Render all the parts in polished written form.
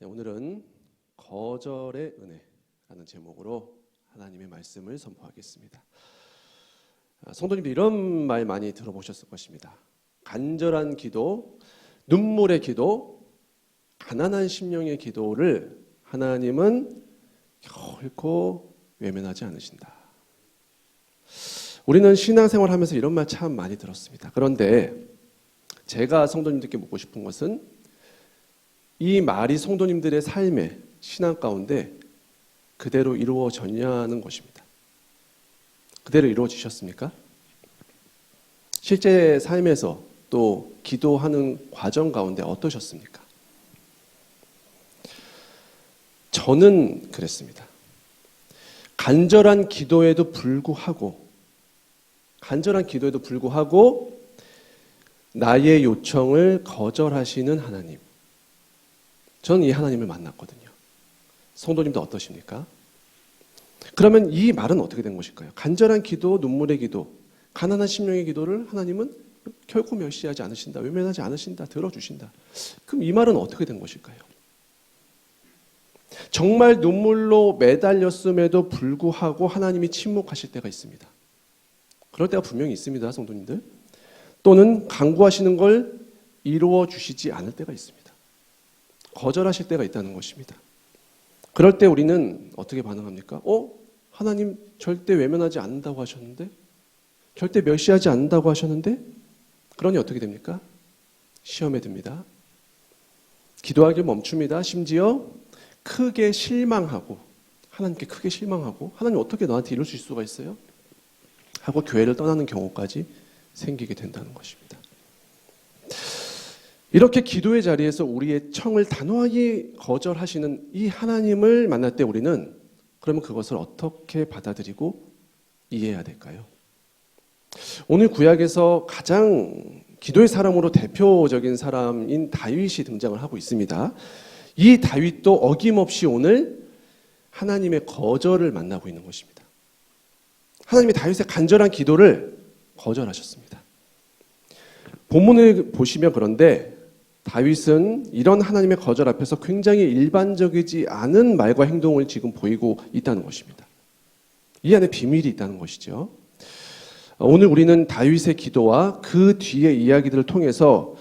네, 오늘은 거절의 은혜라는 제목으로 하나님의 말씀을 선포하겠습니다. 성도님들 이런 말 많이 들어보셨을 것입니다. 간절한 기도, 눈물의 기도, 가난한 심령의 기도를 하나님은 결코 외면하지 않으신다. 우리는 신앙생활하면서 이런 말 참 많이 들었습니다. 그런데 제가 성도님들께 묻고 싶은 것은 이 말이 성도님들의 삶의 신앙 가운데 그대로 이루어졌냐는 것입니다. 그대로 이루어지셨습니까? 실제 삶에서 또 기도하는 과정 가운데 어떠셨습니까? 저는 그랬습니다. 간절한 기도에도 불구하고 나의 요청을 거절하시는 하나님, 저는 이 하나님을 만났거든요. 성도님도 어떠십니까? 그러면 이 말은 어떻게 된 것일까요? 간절한 기도, 눈물의 기도, 가난한 심령의 기도를 하나님은 결코 멸시하지 않으신다, 외면하지 않으신다, 들어주신다. 그럼 이 말은 어떻게 된 것일까요? 정말 눈물로 매달렸음에도 불구하고 하나님이 침묵하실 때가 있습니다. 그럴 때가 분명히 있습니다, 성도님들. 또는 간구하시는 걸 이루어 주시지 않을 때가 있습니다. 거절하실 때가 있다는 것입니다. 그럴 때 우리는 어떻게 반응합니까? 하나님 절대 외면하지 않는다고 하셨는데? 절대 멸시하지 않는다고 하셨는데? 그러니 어떻게 됩니까? 시험에 듭니다. 기도하기 멈춥니다. 심지어 크게 실망하고, 하나님께 크게 실망하고, 하나님 어떻게 너한테 이럴 수 있을 수가 있어요? 하고 교회를 떠나는 경우까지 생기게 된다는 것입니다. 이렇게 기도의 자리에서 우리의 청을 단호하게 거절하시는 이 하나님을 만날 때 우리는 그러면 그것을 어떻게 받아들이고 이해해야 될까요? 오늘 구약에서 가장 기도의 사람으로 대표적인 사람인 다윗이 등장을 하고 있습니다. 이 다윗도 어김없이 오늘 하나님의 거절을 만나고 있는 것입니다. 하나님이 다윗의 간절한 기도를 거절하셨습니다. 본문을 보시면 그런데 다윗은 이런 하나님의 거절 앞에서 굉장히 일반적이지 않은 말과 행동을 지금 보이고 있다는 것입니다. 이 안에 비밀이 있다는 것이죠. 오늘 우리는 다윗의 기도와 그 뒤의 이야기들을 통해서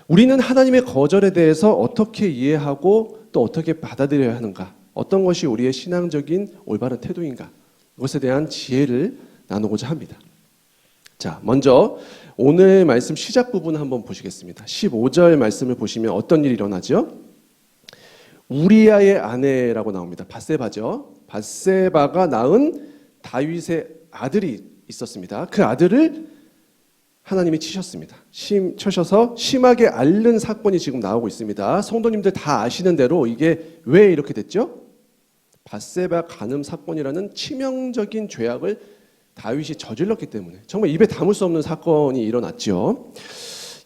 우리는 하나님의 거절에 대해서 어떻게 이해하고 또 어떻게 받아들여야 하는가, 어떤 것이 우리의 신앙적인 올바른 태도인가, 그것에 대한 지혜를 나누고자 합니다. 자, 먼저 오늘 말씀 시작 부분 한번 보시겠습니다. 15절 말씀을 보시면 어떤 일이 일어나죠? 우리아의 아내라고 나옵니다. 밧세바죠. 밧세바가 낳은 다윗의 아들이 있었습니다. 그 아들을 하나님이 치셨습니다. 쳐셔서 심하게 앓는 사건이 지금 나오고 있습니다. 성도님들 다 아시는 대로 이게 왜 이렇게 됐죠? 밧세바 간음 사건이라는 치명적인 죄악을 다윗이 저질렀기 때문에 정말 입에 담을 수 없는 사건이 일어났죠.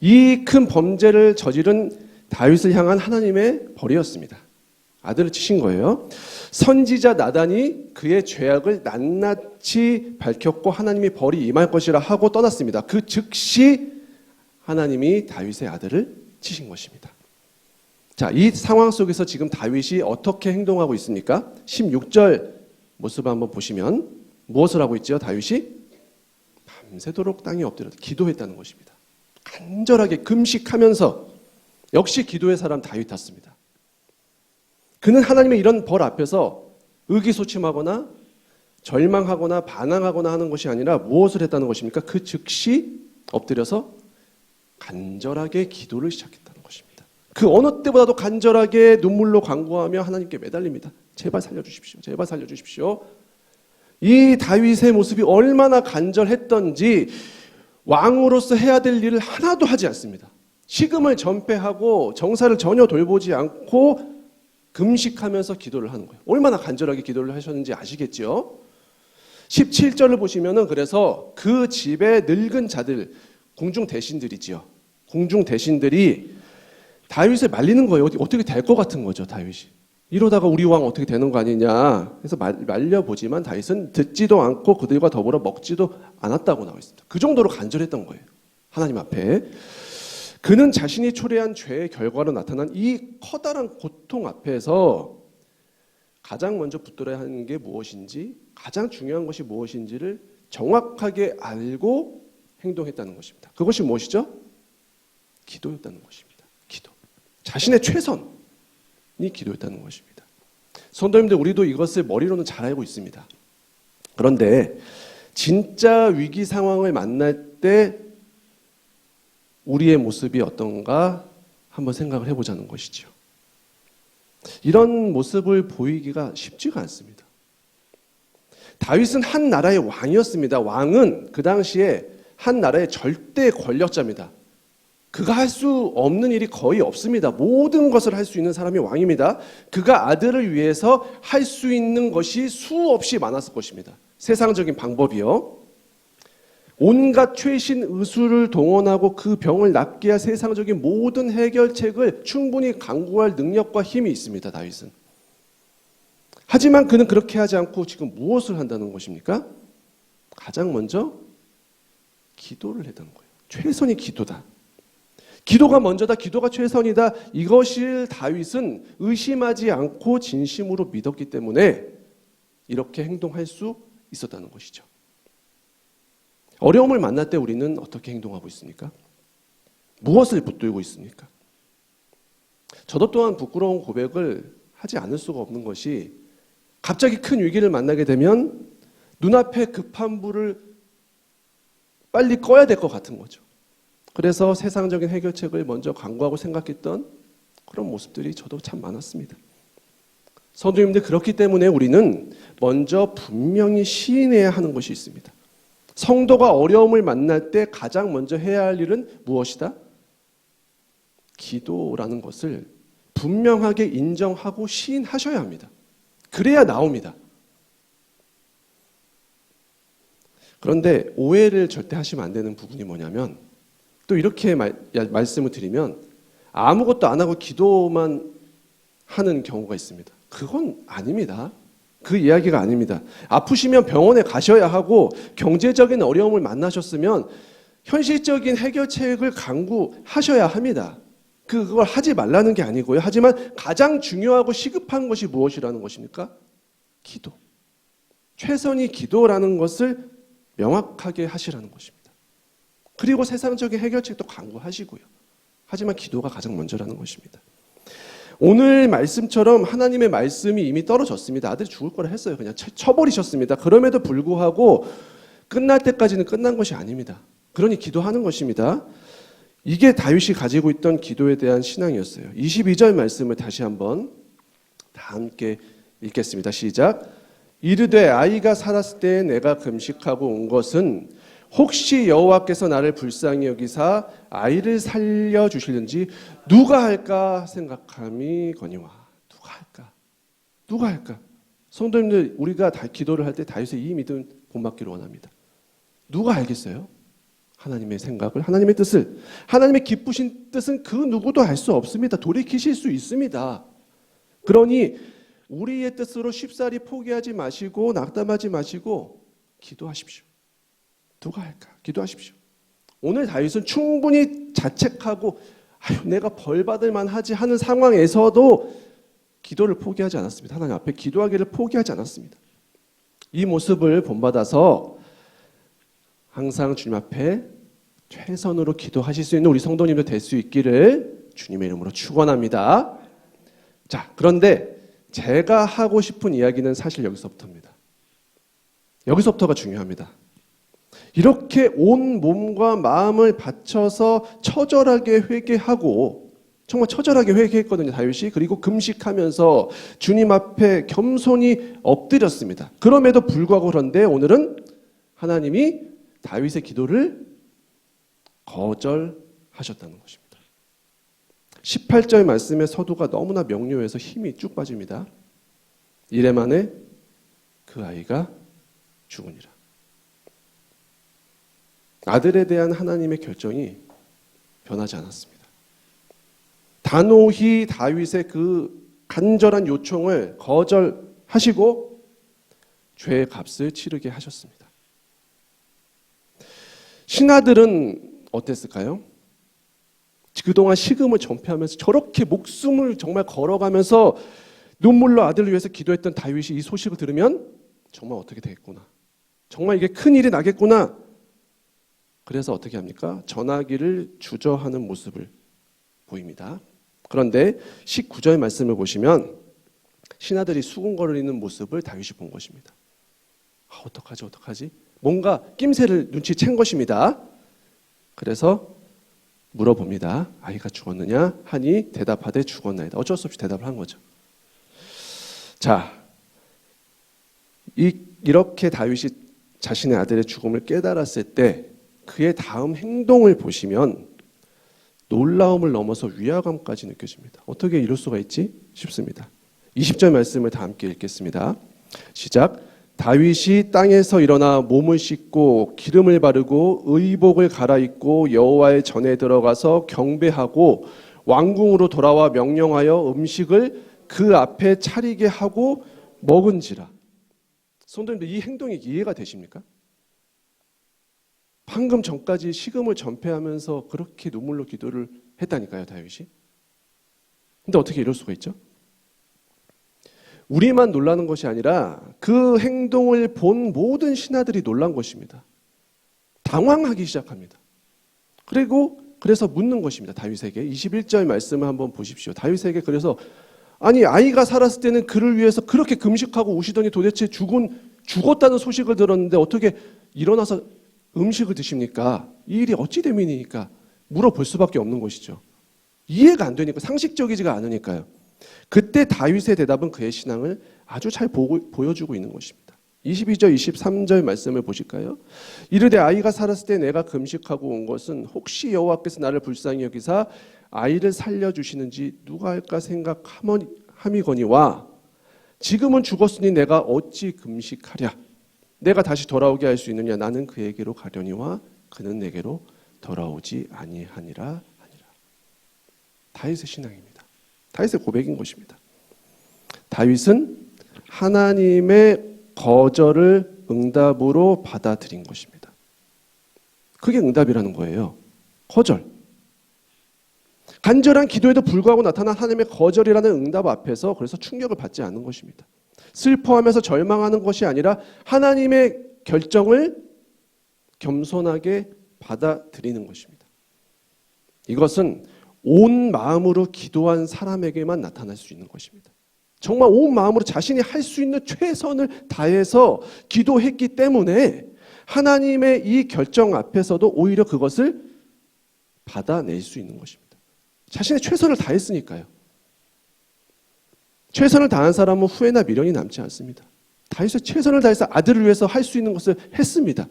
이 큰 범죄를 저지른 다윗을 향한 하나님의 벌이었습니다. 아들을 치신 거예요. 선지자 나단이 그의 죄악을 낱낱이 밝혔고 하나님이 벌이 임할 것이라 하고 떠났습니다. 그 즉시 하나님이 다윗의 아들을 치신 것입니다. 자, 이 상황 속에서 지금 다윗이 어떻게 행동하고 있습니까? 16절 모습을 한번 보시면 무엇을 하고 있죠? 다윗이 밤새도록 땅에 엎드려 기도했다는 것입니다. 간절하게 금식하면서 역시 기도의 사람 다윗 같습니다. 그는 하나님의 이런 벌 앞에서 의기소침하거나 절망하거나 반항하거나 하는 것이 아니라 무엇을 했다는 것입니까? 그 즉시 엎드려서 간절하게 기도를 시작했다는 것입니다. 그 어느 때보다도 간절하게 눈물로 간구하며 하나님께 매달립니다. 제발 살려주십시오. 제발 살려주십시오. 이 다윗의 모습이 얼마나 간절했던지 왕으로서 해야 될 일을 하나도 하지 않습니다. 식음을 전폐하고 정사를 전혀 돌보지 않고 금식하면서 기도를 하는 거예요. 얼마나 간절하게 기도를 하셨는지 아시겠죠? 17절을 보시면은 그래서 그 집의 늙은 자들, 궁중 대신들이지요. 궁중 대신들이 다윗을 말리는 거예요. 어떻게 될 것 같은 거죠, 다윗이. 이러다가 우리 왕 어떻게 되는 거 아니냐 해서 말려보지만 다윗은 듣지도 않고 그들과 더불어 먹지도 않았다고 나와 있습니다. 그 정도로 간절했던 거예요, 하나님 앞에. 그는 자신이 초래한 죄의 결과로 나타난 이 커다란 고통 앞에서 가장 먼저 붙들어야 하는 게 무엇인지, 가장 중요한 것이 무엇인지를 정확하게 알고 행동했다는 것입니다. 그것이 무엇이죠? 기도였다는 것입니다. 기도. 자신의 최선이 기도였다는 것입니다. 성도님들, 우리도 이것을 머리로는 잘 알고 있습니다. 그런데 진짜 위기 상황을 만날 때 우리의 모습이 어떤가 한번 생각을 해보자는 것이죠. 이런 모습을 보이기가 쉽지가 않습니다. 다윗은 한 나라의 왕이었습니다. 왕은 그 당시에 한 나라의 절대 권력자입니다. 그가 할 수 없는 일이 거의 없습니다. 모든 것을 할 수 있는 사람이 왕입니다. 그가 아들을 위해서 할 수 있는 것이 수없이 많았을 것입니다. 세상적인 방법이요. 온갖 최신 의술을 동원하고 그 병을 낫게 할 세상적인 모든 해결책을 충분히 강구할 능력과 힘이 있습니다. 다윗은. 하지만 그는 그렇게 하지 않고 지금 무엇을 한다는 것입니까? 가장 먼저 기도를 했다는 거예요. 최선이 기도다. 기도가 먼저다. 기도가 최선이다. 이것을 다윗은 의심하지 않고 진심으로 믿었기 때문에 이렇게 행동할 수 있었다는 것이죠. 어려움을 만날 때 우리는 어떻게 행동하고 있습니까? 무엇을 붙들고 있습니까? 저도 또한 부끄러운 고백을 하지 않을 수가 없는 것이, 갑자기 큰 위기를 만나게 되면 눈앞에 급한 불을 빨리 꺼야 될 것 같은 거죠. 그래서 세상적인 해결책을 먼저 강구하고 생각했던 그런 모습들이 저도 참 많았습니다. 성도님들, 그렇기 때문에 우리는 먼저 분명히 시인해야 하는 것이 있습니다. 성도가 어려움을 만날 때 가장 먼저 해야 할 일은 무엇이다? 기도라는 것을 분명하게 인정하고 시인하셔야 합니다. 그래야 나옵니다. 그런데 오해를 절대 하시면 안 되는 부분이 뭐냐면, 또 이렇게 말씀을 드리면 아무것도 안 하고 기도만 하는 경우가 있습니다. 그건 아닙니다. 그 이야기가 아닙니다. 아프시면 병원에 가셔야 하고, 경제적인 어려움을 만나셨으면 현실적인 해결책을 강구하셔야 합니다. 그걸 하지 말라는 게 아니고요. 하지만 가장 중요하고 시급한 것이 무엇이라는 것입니까? 기도. 최선이 기도라는 것을 명확하게 하시라는 것입니다. 그리고 세상적인 해결책도 강구하시고요. 하지만 기도가 가장 먼저라는 것입니다. 오늘 말씀처럼 하나님의 말씀이 이미 떨어졌습니다. 아들이 죽을 거라 했어요. 그냥 쳐버리셨습니다. 그럼에도 불구하고 끝날 때까지는 끝난 것이 아닙니다. 그러니 기도하는 것입니다. 이게 다윗이 가지고 있던 기도에 대한 신앙이었어요. 22절 말씀을 다시 한번 다 함께 읽겠습니다. 시작. 이르되 아이가 살았을 때 내가 금식하고 온 것은 혹시 여호와께서 나를 불쌍히 여기사 아이를 살려주시는지 누가 할까 생각함이거니와. 누가 할까? 성도님들, 우리가 기도를 할 때 다윗의 이 믿음 본받기를 원합니다. 누가 알겠어요? 하나님의 생각을, 하나님의 뜻을. 하나님의 기쁘신 뜻은 그 누구도 알 수 없습니다. 돌이키실 수 있습니다. 그러니 우리의 뜻으로 쉽사리 포기하지 마시고 낙담하지 마시고 기도하십시오. 누가 할까? 기도하십시오. 오늘 다윗은 충분히 자책하고 내가 벌받을 만하지 하는 상황에서도 기도를 포기하지 않았습니다. 하나님 앞에 기도하기를 포기하지 않았습니다. 이 모습을 본받아서 항상 주님 앞에 최선으로 기도하실 수 있는 우리 성도님들 될 수 있기를 주님의 이름으로 축원합니다. 자, 그런데 제가 하고 싶은 이야기는 사실 여기서부터입니다. 여기서부터가 중요합니다. 이렇게 온 몸과 마음을 바쳐서 처절하게 회개하고, 정말 처절하게 회개했거든요, 다윗이. 그리고 금식하면서 주님 앞에 겸손히 엎드렸습니다. 그럼에도 불구하고 그런데 오늘은 하나님이 다윗의 기도를 거절하셨다는 것입니다. 18절 말씀의 서두가 너무나 명료해서 힘이 쭉 빠집니다. 이래 만에 그 아이가 죽으니라. 아들에 대한 하나님의 결정이 변하지 않았습니다. 단호히 다윗의 그 간절한 요청을 거절하시고 죄의 값을 치르게 하셨습니다. 신하들은 어땠을까요? 그동안 식음을 전폐하면서 저렇게 목숨을 정말 걸어가면서 눈물로 아들을 위해서 기도했던 다윗이 이 소식을 들으면 정말 어떻게 되겠구나. 정말 이게 큰일이 나겠구나. 그래서 어떻게 합니까? 전화기를 주저하는 모습을 보입니다. 그런데 19절 말씀을 보시면 신하들이 수군거리는 모습을 다윗이 본 것입니다. 어떡하지? 뭔가 낌새를 눈치챈 것입니다. 그래서 물어봅니다. 아이가 죽었느냐? 하니 대답하되 죽었나이다. 어쩔 수 없이 대답을 한 거죠. 자, 이렇게 다윗이 자신의 아들의 죽음을 깨달았을 때 그의 다음 행동을 보시면 놀라움을 넘어서 위화감까지 느껴집니다. 어떻게 이럴 수가 있지 싶습니다. 20절 말씀을 다 함께 읽겠습니다. 시작. 다윗이 땅에서 일어나 몸을 씻고 기름을 바르고 의복을 갈아입고 여호와의 전에 들어가서 경배하고 왕궁으로 돌아와 명령하여 음식을 그 앞에 차리게 하고 먹은지라. 성도님들, 이 행동이 이해가 되십니까? 방금 전까지 식음을 전폐하면서 그렇게 눈물로 기도를 했다니까요, 다윗이. 근데 어떻게 이럴 수가 있죠? 우리만 놀라는 것이 아니라 그 행동을 본 모든 신하들이 놀란 것입니다. 당황하기 시작합니다. 그래서 묻는 것입니다. 다윗에게 21절 말씀을 한번 보십시오. 다윗에게 그래서 아니 아이가 살았을 때는 그를 위해서 그렇게 금식하고 우시더니 도대체 죽었다는 소식을 들었는데 어떻게 일어나서 음식을 드십니까? 이 일이 어찌 됨이니까 물어볼 수밖에 없는 것이죠. 이해가 안 되니까, 상식적이지가 않으니까요. 그때 다윗의 대답은 그의 신앙을 아주 잘 보여주고 있는 것입니다. 22절 23절 말씀을 보실까요? 이르되 아이가 살았을 때 내가 금식하고 온 것은 혹시 여호와께서 나를 불쌍히 여기사 아이를 살려주시는지 누가 할까 생각함이거니와 지금은 죽었으니 내가 어찌 금식하랴. 내가 다시 돌아오게 할 수 있느냐. 나는 그에게로 가려니와 그는 내게로 돌아오지 아니하니라. 다윗의 신앙입니다. 다윗의 고백인 것입니다. 다윗은 하나님의 거절을 응답으로 받아들인 것입니다. 그게 응답이라는 거예요. 거절. 간절한 기도에도 불구하고 나타난 하나님의 거절이라는 응답 앞에서 그래서 충격을 받지 않는 것입니다. 슬퍼하면서 절망하는 것이 아니라 하나님의 결정을 겸손하게 받아들이는 것입니다. 이것은 온 마음으로 기도한 사람에게만 나타날 수 있는 것입니다. 정말 온 마음으로 자신이 할 수 있는 최선을 다해서 기도했기 때문에 하나님의 이 결정 앞에서도 오히려 그것을 받아낼 수 있는 것입니다. 자신의 최선을 다했으니까요. 최선을 다한 사람은 후회나 미련이 남지 않습니다. 다윗은 최선을 다해서 아들을 위해서 할 수 있는 것을 했습니다.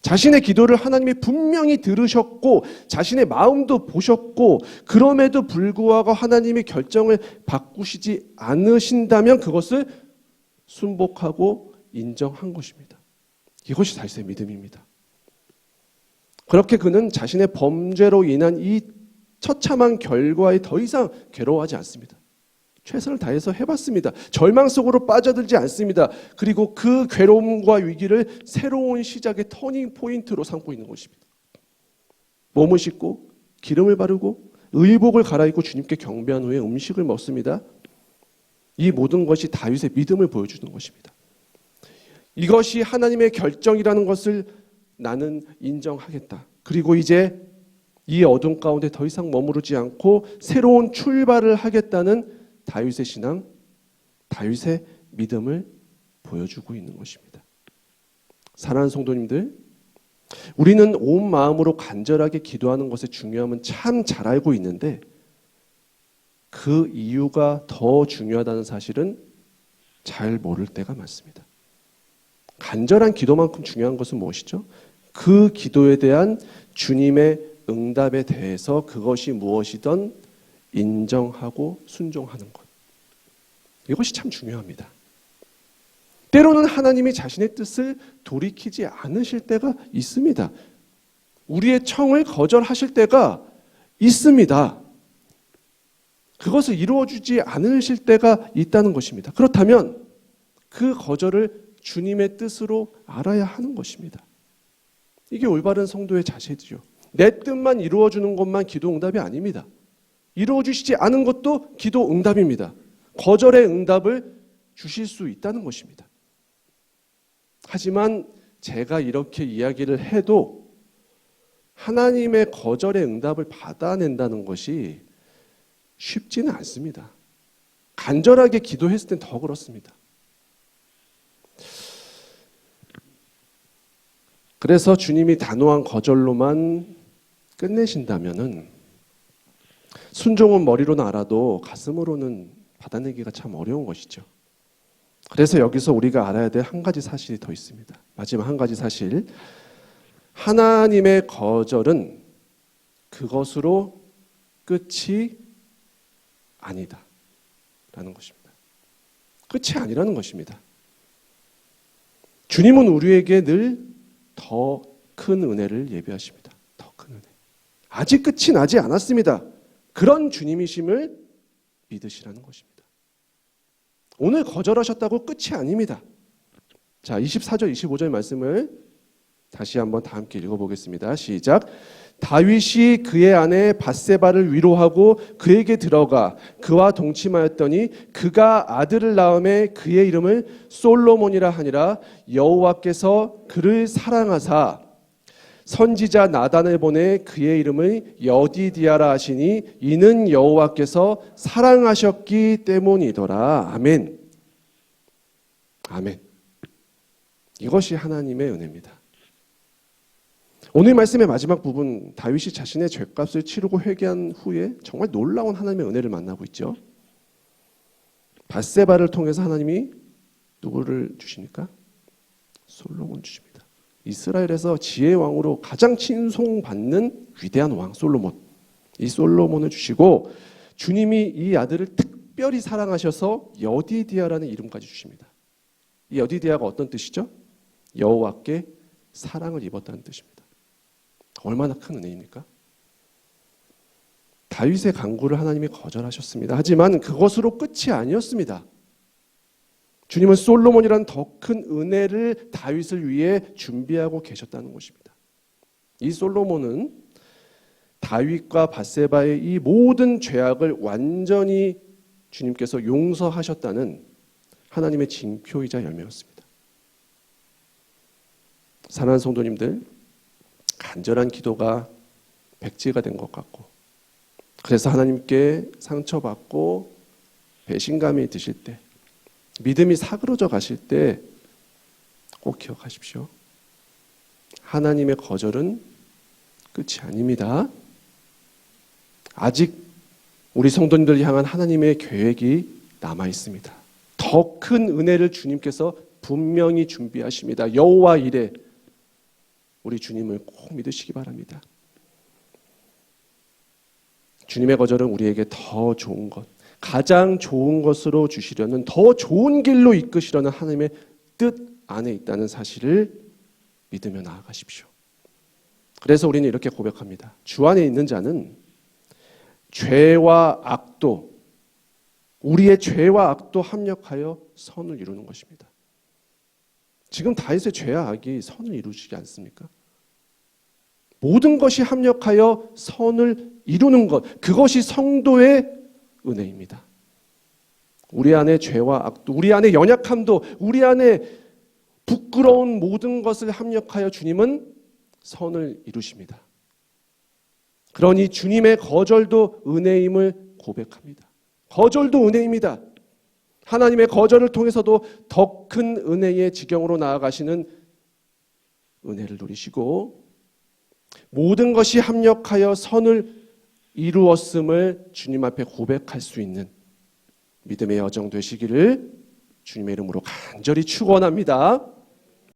자신의 기도를 하나님이 분명히 들으셨고 자신의 마음도 보셨고 그럼에도 불구하고 하나님이 결정을 바꾸시지 않으신다면 그것을 순복하고 인정한 것입니다. 이것이 다윗의 믿음입니다. 그렇게 그는 자신의 범죄로 인한 이 처참한 결과에 더 이상 괴로워하지 않습니다. 최선을 다해서 해봤습니다. 절망 속으로 빠져들지 않습니다. 그리고 그 괴로움과 위기를 새로운 시작의 터닝 포인트로 삼고 있는 것입니다. 몸을 씻고 기름을 바르고 의복을 갈아입고 주님께 경배한 후에 음식을 먹습니다. 이 모든 것이 다윗의 믿음을 보여주는 것입니다. 이것이 하나님의 결정이라는 것을 나는 인정하겠다. 그리고 이제 이 어둠 가운데 더 이상 머무르지 않고 새로운 출발을 하겠다는 다윗의 신앙, 다윗의 믿음을 보여주고 있는 것입니다. 사랑하는 성도님들, 우리는 온 마음으로 간절하게 기도하는 것의 중요함은 참 잘 알고 있는데 그 이유가 더 중요하다는 사실은 잘 모를 때가 많습니다. 간절한 기도만큼 중요한 것은 무엇이죠? 그 기도에 대한 주님의 응답에 대해서 그것이 무엇이든 인정하고 순종하는 것. 이것이 참 중요합니다. 때로는 하나님이 자신의 뜻을 돌이키지 않으실 때가 있습니다. 우리의 청을 거절하실 때가 있습니다. 그것을 이루어주지 않으실 때가 있다는 것입니다. 그렇다면 그 거절을 주님의 뜻으로 알아야 하는 것입니다. 이게 올바른 성도의 자세죠. 내 뜻만 이루어주는 것만 기도 응답이 아닙니다. 이루어주시지 않은 것도 기도 응답입니다. 거절의 응답을 주실 수 있다는 것입니다. 하지만 제가 이렇게 이야기를 해도 하나님의 거절의 응답을 받아낸다는 것이 쉽지는 않습니다. 간절하게 기도했을 땐 더 그렇습니다. 그래서 주님이 단호한 거절로만 끝내신다면은 순종은 머리로는 알아도 가슴으로는 받아내기가 참 어려운 것이죠. 그래서 여기서 우리가 알아야 될 한 가지 사실이 더 있습니다. 마지막 한 가지 사실. 하나님의 거절은 그것으로 끝이 아니다. 라는 것입니다. 끝이 아니라는 것입니다. 주님은 우리에게 늘 더 큰 은혜를 예비하십니다. 더 큰 은혜. 아직 끝이 나지 않았습니다. 그런 주님이심을 믿으시라는 것입니다. 오늘 거절하셨다고 끝이 아닙니다. 자, 24절, 25절 말씀을 다시 한번 다 함께 읽어보겠습니다. 시작. 다윗이 그의 아내 밧세바를 위로하고 그에게 들어가 그와 동침하였더니 그가 아들을 낳음에 그의 이름을 솔로몬이라 하니라. 여호와께서 그를 사랑하사 선지자 나단을 보내 그의 이름을 여디디아라 하시니 이는 여호와께서 사랑하셨기 때문이더라. 아멘. 아멘. 이것이 하나님의 은혜입니다. 오늘 말씀의 마지막 부분, 다윗이 자신의 죄값을 치르고 회개한 후에 정말 놀라운 하나님의 은혜를 만나고 있죠. 밧세바를 통해서 하나님이 누구를 주십니까? 솔로몬 주십니다. 이스라엘에서 지혜의 왕으로 가장 칭송받는 위대한 왕 솔로몬. 이 솔로몬을 주시고 주님이 이 아들을 특별히 사랑하셔서 여디디아라는 이름까지 주십니다. 이 여디디아가 어떤 뜻이죠? 여호와께 사랑을 입었다는 뜻입니다. 얼마나 큰 은혜입니까? 다윗의 간구를 하나님이 거절하셨습니다. 하지만 그것으로 끝이 아니었습니다. 주님은 솔로몬이라는 더 큰 은혜를 다윗을 위해 준비하고 계셨다는 것입니다. 이 솔로몬은 다윗과 밧세바의 이 모든 죄악을 완전히 주님께서 용서하셨다는 하나님의 징표이자 열매였습니다. 사랑하는 성도님들, 간절한 기도가 백지가 된 것 같고 그래서 하나님께 상처받고 배신감이 드실 때 믿음이 사그러져 가실 때 꼭 기억하십시오. 하나님의 거절은 끝이 아닙니다. 아직 우리 성도님들을 향한 하나님의 계획이 남아 있습니다. 더 큰 은혜를 주님께서 분명히 준비하십니다. 여호와 이레, 우리 주님을 꼭 믿으시기 바랍니다. 주님의 거절은 우리에게 더 좋은 것, 가장 좋은 것으로 주시려는, 더 좋은 길로 이끄시려는 하나님의 뜻 안에 있다는 사실을 믿으며 나아가십시오. 그래서 우리는 이렇게 고백합니다. 주 안에 있는 자는 죄와 악도, 우리의 죄와 악도 합력하여 선을 이루는 것입니다. 지금 다윗의 죄와 악이 선을 이루지 않습니까? 모든 것이 합력하여 선을 이루는 것, 그것이 성도의 은혜입니다. 우리 안에 죄와 악도, 우리 안에 연약함도, 우리 안에 부끄러운 모든 것을 합력하여 주님은 선을 이루십니다. 그러니 주님의 거절도 은혜임을 고백합니다. 거절도 은혜입니다. 하나님의 거절을 통해서도 더 큰 은혜의 지경으로 나아가시는 은혜를 누리시고 모든 것이 합력하여 선을 이루었음을 주님 앞에 고백할 수 있는 믿음의 여정 되시기를 주님의 이름으로 간절히 축원합니다.